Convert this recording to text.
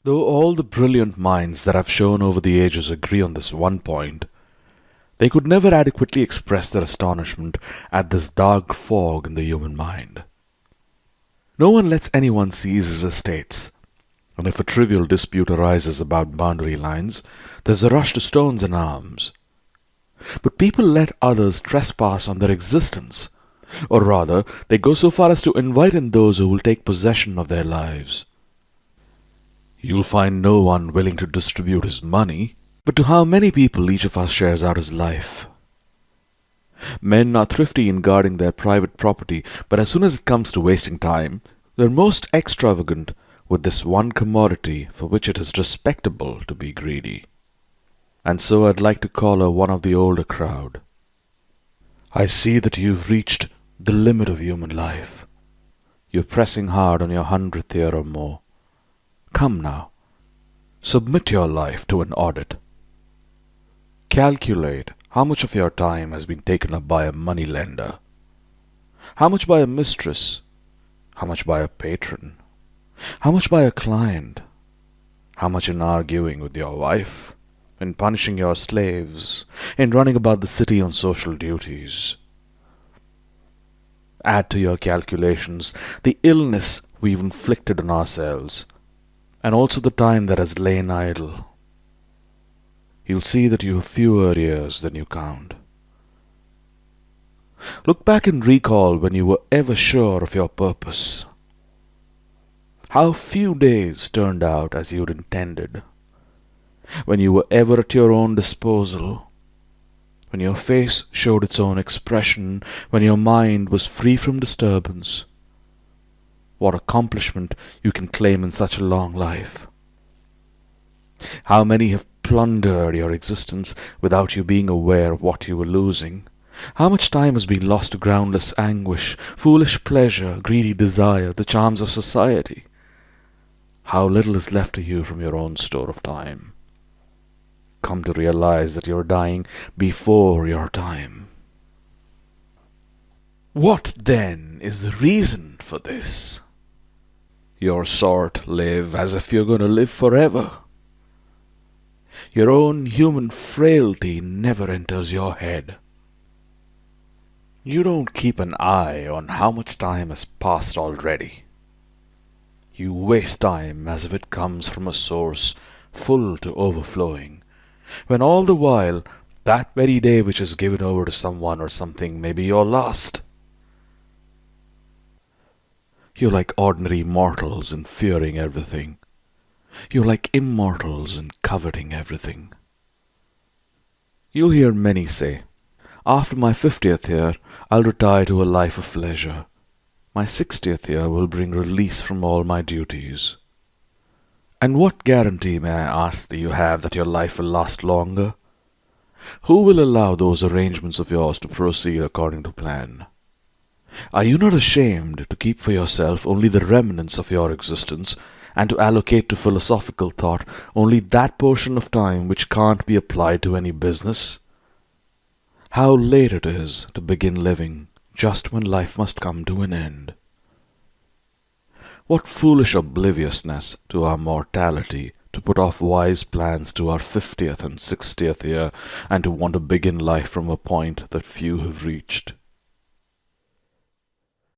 Though all the brilliant minds that have shone over the ages agree on this one point, they could never adequately express their astonishment at this dark fog in the human mind. No one lets anyone seize his estates, and if a trivial dispute arises about boundary lines, there's a rush to stones and arms. But people let others trespass on their existence, or rather, they go so far as to invite in those who will take possession of their lives. You'll find no one willing to distribute his money, but to how many people each of us shares out his life. Men are thrifty in guarding their private property, but as soon as it comes to wasting time, they're most extravagant with this one commodity for which it is respectable to be greedy. And so I'd like to call her one of the older crowd. I see that you've reached the limit of human life. You're pressing hard on your 100th year or more. Come now, submit your life to an audit. Calculate how much of your time has been taken up by a money-lender, how much by a mistress, how much by a patron, how much by a client, how much in arguing with your wife, in punishing your slaves, in running about the city on social duties. Add to your calculations the illness we've inflicted on ourselves, and also the time that has lain idle. You'll see that you have fewer years than you count. Look back and recall when you were ever sure of your purpose. How few days turned out as you'd intended. When you were ever at your own disposal. When your face showed its own expression. When your mind was free from disturbance. What accomplishment you can claim in such a long life. How many have plundered your existence without you being aware of what you were losing? How much time has been lost to groundless anguish, foolish pleasure, greedy desire, the charms of society? How little is left to you from your own store of time? Come to realize that you're dying before your time. What, then, is the reason for this? Your sort live as if you're going to live forever. Your own human frailty never enters your head. You don't keep an eye on how much time has passed already. You waste time as if it comes from a source full to overflowing, when all the while that very day which is given over to someone or something may be your last. You're like ordinary mortals in fearing everything. You're like immortals in coveting everything. You'll hear many say, after my 50th year, I'll retire to a life of leisure. My 60th year will bring release from all my duties. And what guarantee, may I ask, do you have that your life will last longer? Who will allow those arrangements of yours to proceed according to plan? Are you not ashamed to keep for yourself only the remnants of your existence, and to allocate to philosophical thought only that portion of time which can't be applied to any business? How late it is to begin living just when life must come to an end. What foolish obliviousness to our mortality to put off wise plans to our 50th and 60th year, and to want to begin life from a point that few have reached.